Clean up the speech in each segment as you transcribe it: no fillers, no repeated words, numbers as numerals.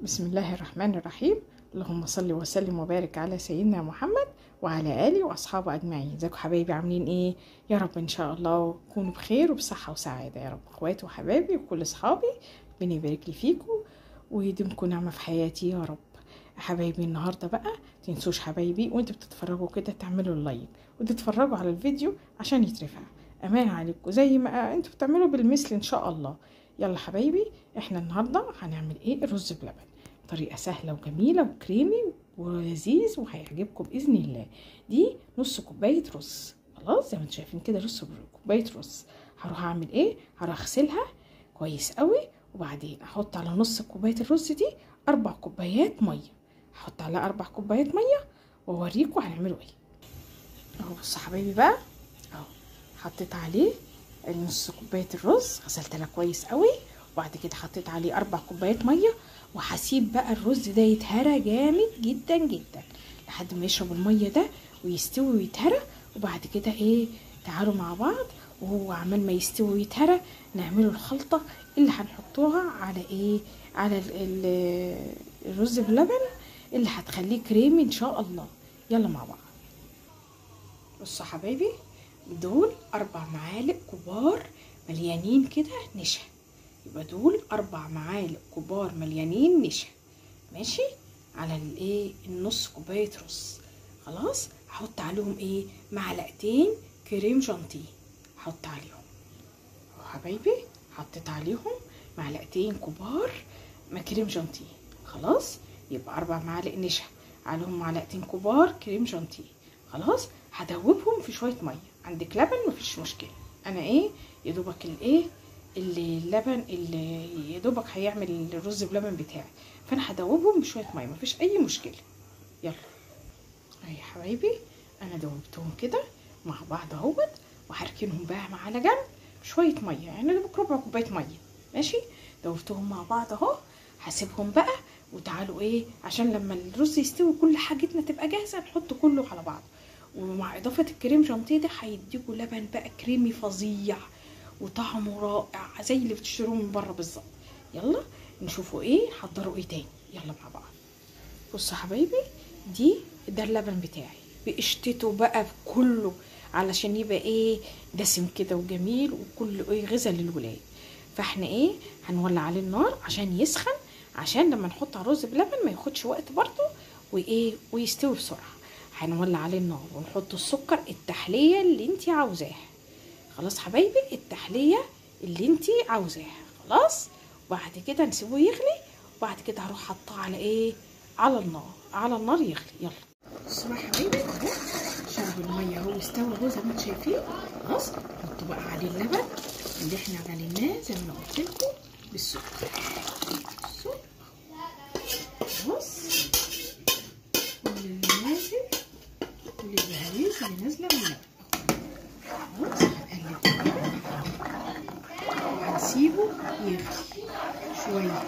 بسم الله الرحمن الرحيم. اللهم صل وسلم وبارك على سيدنا محمد وعلى آله وأصحابه أجمعين. ازيكم حبايبي، عاملين ايه؟ يا رب إن شاء الله تكونوا بخير وبصحة وسعادة يا رب. اخواتي وحبايبي وكل أصحابي، ربنا يبارك لي فيكم ويديمكم نعمة في حياتي يا رب. حبايبي النهاردة بقى تنسوش حبايبي وانتوا بتتفرجوا كده تعملوا اللايك وتتفرجوا على الفيديو عشان يترفع. أمان عليكم زي ما انتوا بتعملوا بالمثل إن شاء الله. يلا حبايبي، احنا النهارده هنعمل ايه؟ الرز بلبن. طريقه سهله وجميله وكريمي ولذيذ وهيعجبكم باذن الله. دي نص كوبايه رز، خلاص زي ما انتم شايفين كده نص كوبايه رز. هروح اعمل ايه؟ هروح اغسلها كويس قوي، وبعدين احط على نص كوبايه الرز دي 4 كوبايات ميه. هحط عليها 4 كوبايات ميه واوريكم هنعمله ايه. اهو بصوا حبايبي بقى، اهو حطيت عليه نص كوبايه الرز، غسلتها كويس قوي، وبعد كده حطيت عليه 4 كوبايات ميه، وهسيب بقى الرز ده يتهرى جامد جدا جدا لحد ما يشرب الميه ده ويستوي ويتهرى. وبعد كده ايه، تعالوا مع بعض وهو عمال ما يستوي ويتهرى نعمله الخلطه اللي هنحطوها على ايه، على الرز بلبن اللي هتخليه كريمي ان شاء الله. يلا مع بعض. بصوا حبايبي، دول 4 معالق كبار مليانين كده نشا، يبقى دول 4 معالق كبار مليانين نشا، ماشي، على الايه النص كوبايه رز. خلاص هحط عليهم ايه، معلقتين كريم شانتيه، هحط عليهم اهو حبايبي، حطيت عليهم معلقتين كبار كريم شانتيه. خلاص يبقى 4 معالق نشا عليهم معلقتين كبار كريم شانتيه. خلاص هدوبهم في شويه ميه. عندك لبن مفيش مشكله، انا ايه يا دوبك الايه اللبن اللي يا دوبك هيعمل الرز بلبن بتاعي، فانا هدوبهم بشويه ميه مفيش اي مشكله. يلا اهي يا حبايبي، انا دوبتهم كده مع بعض اهوت، وهركنهم بقى على جنب بشويه ميه، يعني دوبك ربع كوبايه ميه، ماشي. دوبتهم مع بعض اهو، هسيبهم بقى. وتعالوا ايه، عشان لما الرز يستوي كل حاجتنا تبقى جاهزه نحط كله على بعض، ومع اضافه الكريم شانتيه ده هيديكوا لبن بقى كريمي فظيع وطعمه رائع زي اللي بتشتروه من بره بالظبط. يلا نشوفوا ايه حضروا ايه تاني، يلا مع بعض. بصوا حبايبي، ده اللبن بتاعي بقشتته بقى كله علشان يبقى ايه دسم كده وجميل وكله ايه غذاء للولاد. فاحنا ايه هنولع عليه النار عشان يسخن، عشان لما نحط على الرز بلبن ما ياخدش وقت برضه وايه ويستوي بسرعه. هنولع عليه النار ونحط السكر التحليه اللي انتي عاوزاها. خلاص حبايبي، التحليه اللي انتي عاوزاها. خلاص وبعد كده نسيبه يغلي، وبعد كده هروح حاطاه على ايه، على النار يغلي. يلا بصوا بقى حبايبي، اهو شرب الميه اهو استوى اهو زي ما انتم شايفين. خلاص نحط بقى عليه اللبن اللي احنا غليناه زي ما قلت لكم بالسكر. بصوا خلاص، كل اللي نازل كل البهاريز اللي نازله من اللبن. خلاص هنقلب كده وهنسيبه يغلي شويه.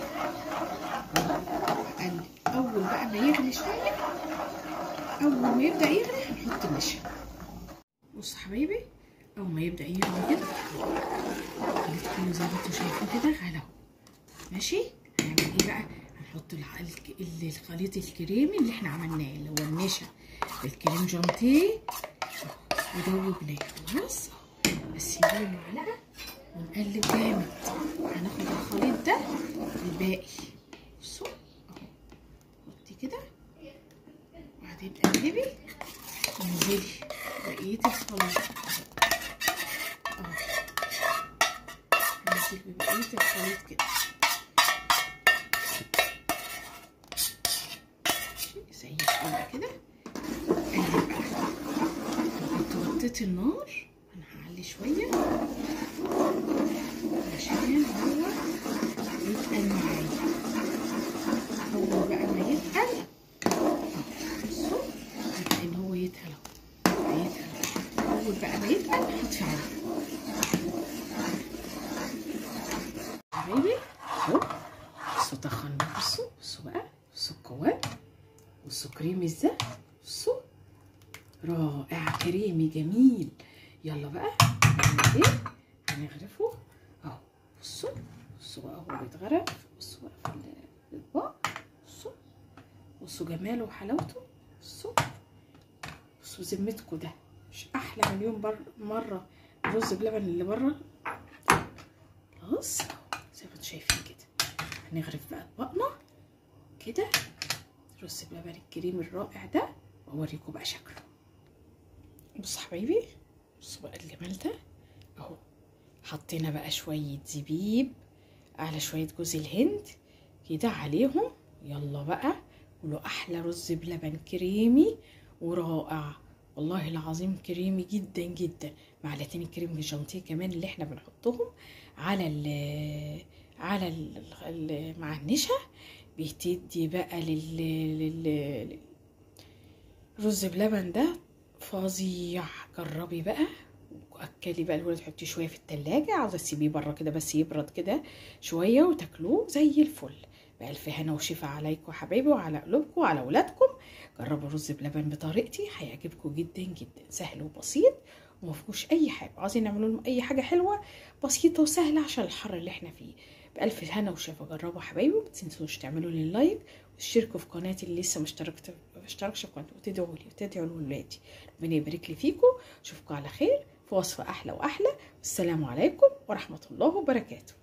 هنقلب اول بقى ما يغلي شويه، اول ما يبدا يغلي هنحط النشا. بصوا حبايبي، اول ما يبدا يغلي كده خليت كله زي ما انتم شايفين كده غلى، ماشي. هنعمل ايه بقى، هنحط الخليط الكريمي اللي احنا عملناه اللي هو النشا بالكريم شانتيه ودوبناه. خلاص بس نجيب المعلقه ونقلب جامد. هناخد الخليط ده الباقي، بصوا اهو، حطي كده وبعدين قلبي وانزلي بقيه الخليط اهو، ننزل ببقيه الخليط كده زي الفل كده. قلب بقى، كنت وطيت النار، انا هعلي شويه عشان هو يتقل معايا. اول بقى ما يتقل بصوا هتلاقي ان هو يتقل اهو، هيتقل. اول بقى ما يتقل هطفي عليه حبايبي اهو. بصوا طخنا، بصوا بقى، بصوا القوام، بصوا كريمي ازاي، بصوا رائع كريمي جميل. يلا بقى هنعمل ايه، هنغرفه اهو. بصوا بقى هو بيتغرف، بصوا بقى في الاطباق بصوا جماله وحلاوته. بصوا ذمتكم ده مش احلى مليون مره الرز بلبن اللي بره؟ خلاص زي ما انتم شايفين كده. هنغرف بقى اطباقنا كده رز بلبن الكريم الرائع ده، واوريكم بقى شكله. بصوا حبايبي، بصوا بقى الجمال ده اهو. حطينا بقى شويه زبيب على شويه جوز الهند كده عليهم. يلا بقى كلوا احلى رز بلبن كريمي ورائع، والله العظيم كريمي جدا جدا. معلقتين الكريم الجانتيه كمان اللي احنا بنحطهم على مع النشا بتدي بقى رز بلبن ده فظيع. جربي بقى واكلي بقى الولاد. حطيه شويه في التلاجة، عاوزه تسيبيه بره كده بس يبرد كده شويه وتاكلوه زي الفل. بألف هنا وشفا عليكم حبايبي وعلى قلوبكم وعلى ولادكم. جربوا الرز بلبن بطريقتي هيعجبكم جدا جدا، سهل وبسيط ومفيهوش اي حاجه. عايزين نعملوا لهم اي حاجه حلوه بسيطه وسهله عشان الحر اللي احنا فيه. بألف هنا وشفا. جربوا حبايبي، ومتنسوش تعملوا لي لايك وتشتركوا في قناتي اللي لسه ما اشتركش في قناتي، وتدعوا لي وتدعوا لولادي. ربنا يبارك لي فيكم. اشوفكم على خير في وصفه احلى واحلى. والسلام عليكم ورحمه الله وبركاته.